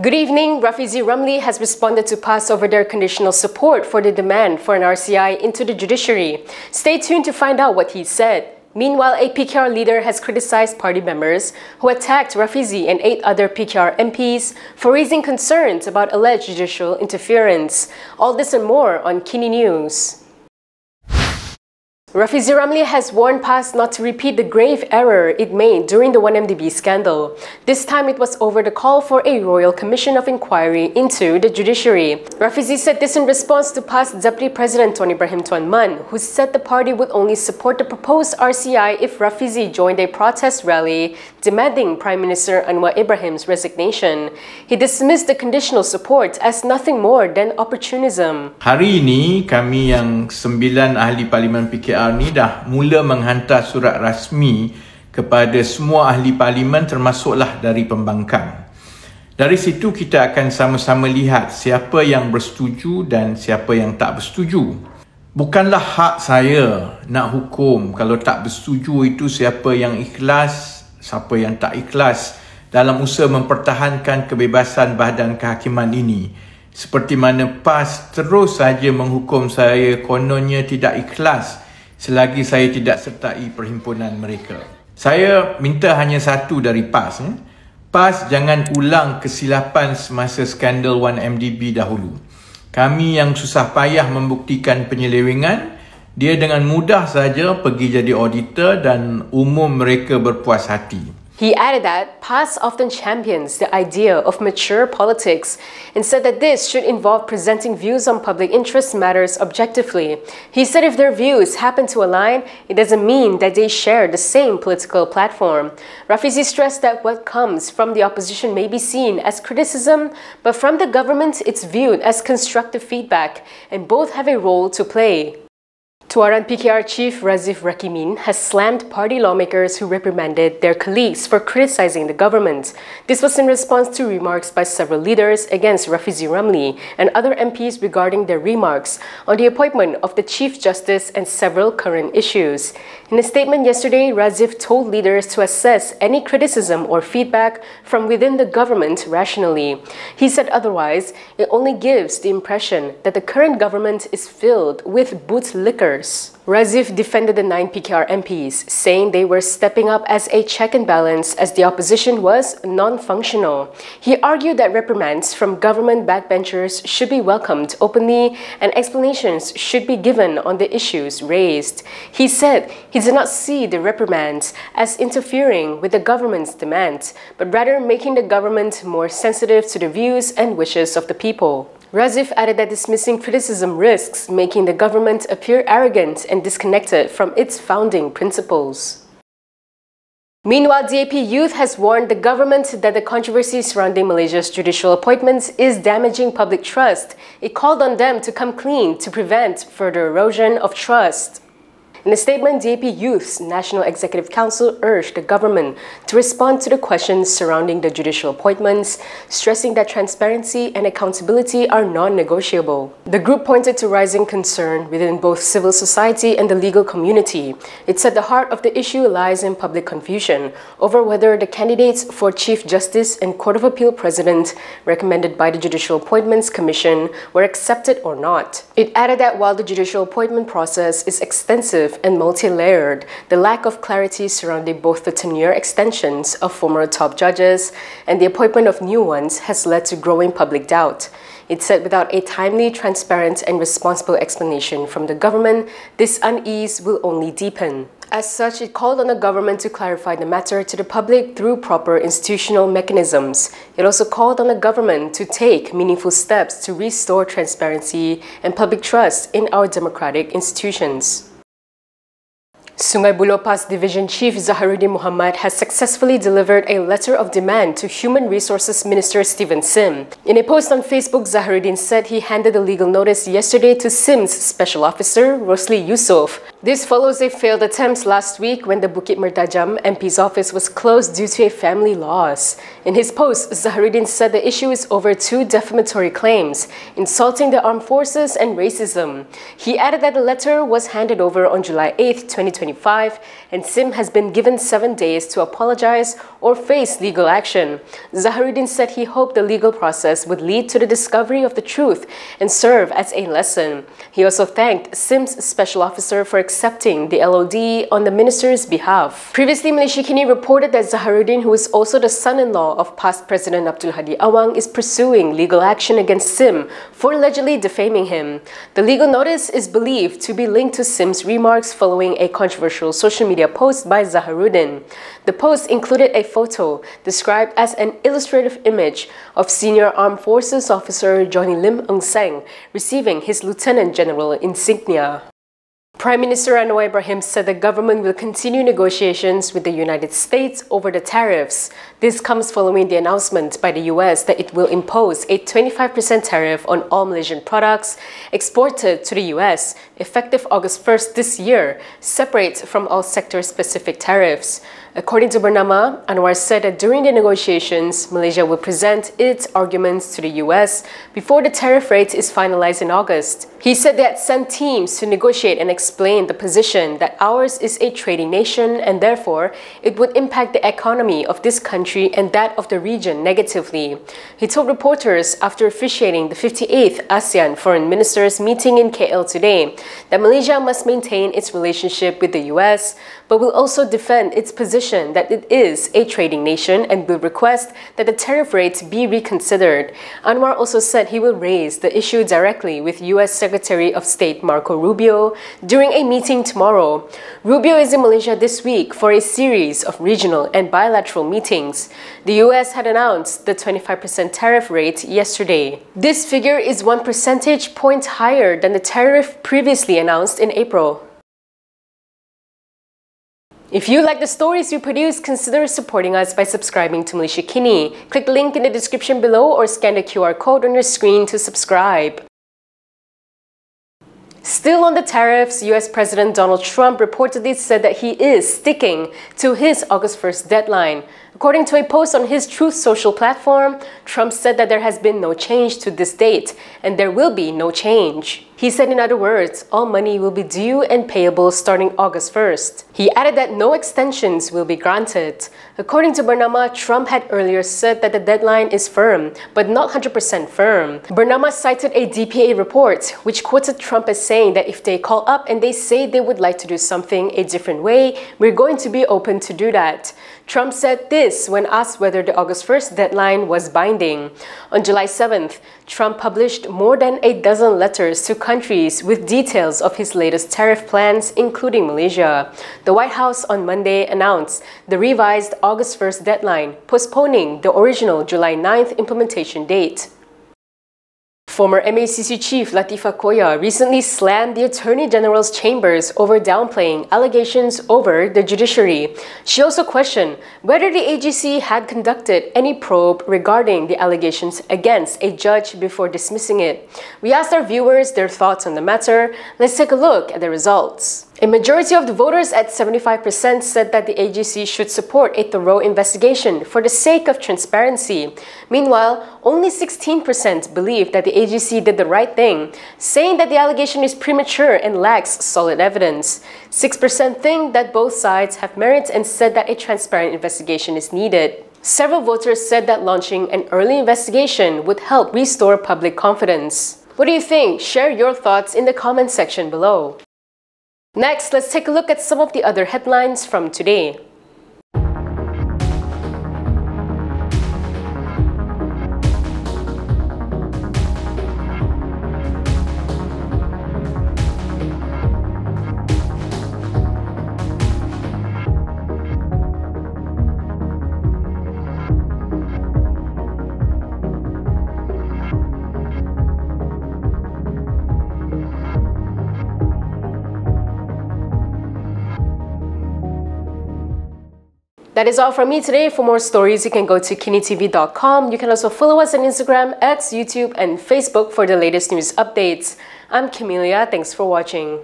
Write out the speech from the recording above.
Good evening. Rafizi Ramli has responded to PAS over their conditional support for the demand for an RCI into the judiciary. Stay tuned to find out what he said. Meanwhile, a PKR leader has criticized party members who attacked Rafizi and 8 other PKR MPs for raising concerns about alleged judicial interference. All this and more on KiniNews. Rafizi Ramli has warned PAS not to repeat the grave error it made during the 1MDB scandal. This time it was over the call for a Royal Commission of Inquiry into the judiciary. Rafizi said this in response to PAS Deputy President Tuan Ibrahim Tuan Man, who said the party would only support the proposed RCI if Rafizi joined a protest rally demanding Prime Minister Anwar Ibrahim's resignation. He dismissed the conditional support as nothing more than opportunism. Hari ini kami yang 9 ahli Parlimen PKR ni dah mula menghantar surat rasmi kepada semua ahli parlimen termasuklah dari pembangkang. Dari situ kita akan sama-sama lihat siapa yang bersetuju dan siapa yang tak bersetuju. Bukanlah hak saya nak hukum kalau tak bersetuju itu siapa yang ikhlas, siapa yang tak ikhlas dalam usaha mempertahankan kebebasan badan kehakiman ini. Seperti mana PAS terus saja menghukum saya kononnya tidak ikhlas selagi saya tidak sertai perhimpunan mereka. Saya minta hanya satu dari PAS. PAS jangan ulang kesilapan semasa skandal 1MDB dahulu. Kami yang susah payah membuktikan penyelewengan, dia dengan mudah saja pergi jadi auditor dan umum mereka berpuas hati. He added that PAS often champions the idea of mature politics and said that this should involve presenting views on public interest matters objectively. He said if their views happen to align, it doesn't mean that they share the same political platform. Rafizi stressed that what comes from the opposition may be seen as criticism, but from the government it's viewed as constructive feedback, and both have a role to play. Tuaran PKR Chief Rakimin has slammed party lawmakers who reprimanded their colleagues for criticizing the government. This was in response to remarks by several leaders against Rafizi Ramli and other MPs regarding their remarks on the appointment of the Chief Justice and several current issues. In a statement yesterday, Razif told leaders to assess any criticism or feedback from within the government rationally. He said otherwise, it only gives the impression that the current government is filled with bootlickers. Razif defended the 9 PKR MPs, saying they were stepping up as a check and balance as the opposition was non-functional. He argued that reprimands from government backbenchers should be welcomed openly and explanations should be given on the issues raised. He said he did not see the reprimands as interfering with the government's demands, but rather making the government more sensitive to the views and wishes of the people. Razif added that dismissing criticism risks making the government appear arrogant and disconnected from its founding principles. Meanwhile, DAP Youth has warned the government that the controversy surrounding Malaysia's judicial appointments is damaging public trust. It called on them to come clean to prevent further erosion of trust. In a statement, DAP Youth's National Executive Council urged the government to respond to the questions surrounding the judicial appointments, stressing that transparency and accountability are non-negotiable. The group pointed to rising concern within both civil society and the legal community. It said the heart of the issue lies in public confusion over whether the candidates for Chief Justice and Court of Appeal President recommended by the Judicial Appointments Commission were accepted or not. It added that while the judicial appointment process is extensive and multi-layered, the lack of clarity surrounding both the tenure extensions of former top judges and the appointment of new ones has led to growing public doubt. It said without a timely, transparent and responsible explanation from the government, this unease will only deepen. As such, it called on the government to clarify the matter to the public through proper institutional mechanisms. It also called on the government to take meaningful steps to restore transparency and public trust in our democratic institutions. Sungai Buloh PAS Division Chief Zaharudin Muhammad has successfully delivered a letter of demand to Human Resources Minister Stephen Sim. In a post on Facebook, Zaharudin said he handed a legal notice yesterday to Sim's Special Officer, Rosli Yusof. This follows a failed attempt last week when the Bukit Mertajam MP's office was closed due to a family loss. In his post, Zaharudin said the issue is over 2 defamatory claims, insulting the armed forces and racism. He added that the letter was handed over on July 8, 2020. 2025, and SIM has been given 7 days to apologize or face legal action. Zaharudin said he hoped the legal process would lead to the discovery of the truth and serve as a lesson. He also thanked SIM's special officer for accepting the LOD on the minister's behalf. Previously, Malaysia Kini reported that Zaharudin, who is also the son-in-law of past President Abdul Hadi Awang, is pursuing legal action against SIM for allegedly defaming him. The legal notice is believed to be linked to SIM's remarks following a controversial social media post by Zaharudin. The post included a photo described as an illustrative image of Senior Armed Forces Officer Johnny Lim Ng Seng receiving his Lieutenant General insignia. Prime Minister Anwar Ibrahim said the government will continue negotiations with the United States over the tariffs. This comes following the announcement by the US that it will impose a 25% tariff on all Malaysian products exported to the US effective August 1st this year, separate from all sector-specific tariffs. According to Bernama, Anwar said that during the negotiations, Malaysia will present its arguments to the US before the tariff rate is finalized in August. He said they had sent teams to negotiate and explain the position that ours is a trading nation and therefore it would impact the economy of this country and that of the region negatively. He told reporters after officiating the 58th ASEAN Foreign Ministers meeting in KL today that Malaysia must maintain its relationship with the US but will also defend its position that it is a trading nation and will request that the tariff rate be reconsidered. Anwar also said he will raise the issue directly with US Secretary of State Marco Rubio during a meeting tomorrow. Rubio is in Malaysia this week for a series of regional and bilateral meetings. The US had announced the 25% tariff rate yesterday. This figure is 1 percentage point higher than the tariff previously announced in April. If you like the stories we produce, consider supporting us by subscribing to Malaysia Kini. Click the link in the description below or scan the QR code on your screen to subscribe. Still on the tariffs, US President Donald Trump reportedly said that he is sticking to his August 1st deadline. According to a post on his Truth Social platform, Trump said that there has been no change to this date and there will be no change. He said, in other words, all money will be due and payable starting August 1st. He added that no extensions will be granted. According to Bernama, Trump had earlier said that the deadline is firm, but not 100% firm. Bernama cited a DPA report, which quoted Trump as saying that if they call up and they say they would like to do something a different way, we're going to be open to do that. Trump said this when asked whether the August 1st deadline was binding. On July 7th, Trump published more than a dozen letters to countries with details of his latest tariff plans, including Malaysia. The White House on Monday announced the revised August 1st deadline, postponing the original July 9th implementation date. Former MACC Chief Latifa Koya recently slammed the Attorney General's chambers over downplaying allegations over the judiciary. She also questioned whether the AGC had conducted any probe regarding the allegations against a judge before dismissing it. We asked our viewers their thoughts on the matter. Let's take a look at the results. A majority of the voters at 75% said that the AGC should support a thorough investigation for the sake of transparency. Meanwhile, only 16% believe that the AGC did the right thing, saying that the allegation is premature and lacks solid evidence. 6% think that both sides have merit and said that a transparent investigation is needed. Several voters said that launching an early investigation would help restore public confidence. What do you think? Share your thoughts in the comment section below. Next, let's take a look at some of the other headlines from today. That is all from me today. For more stories, you can go to kinitv.com. You can also follow us on Instagram, X, YouTube, and Facebook for the latest news updates. I'm Camelia. Thanks for watching.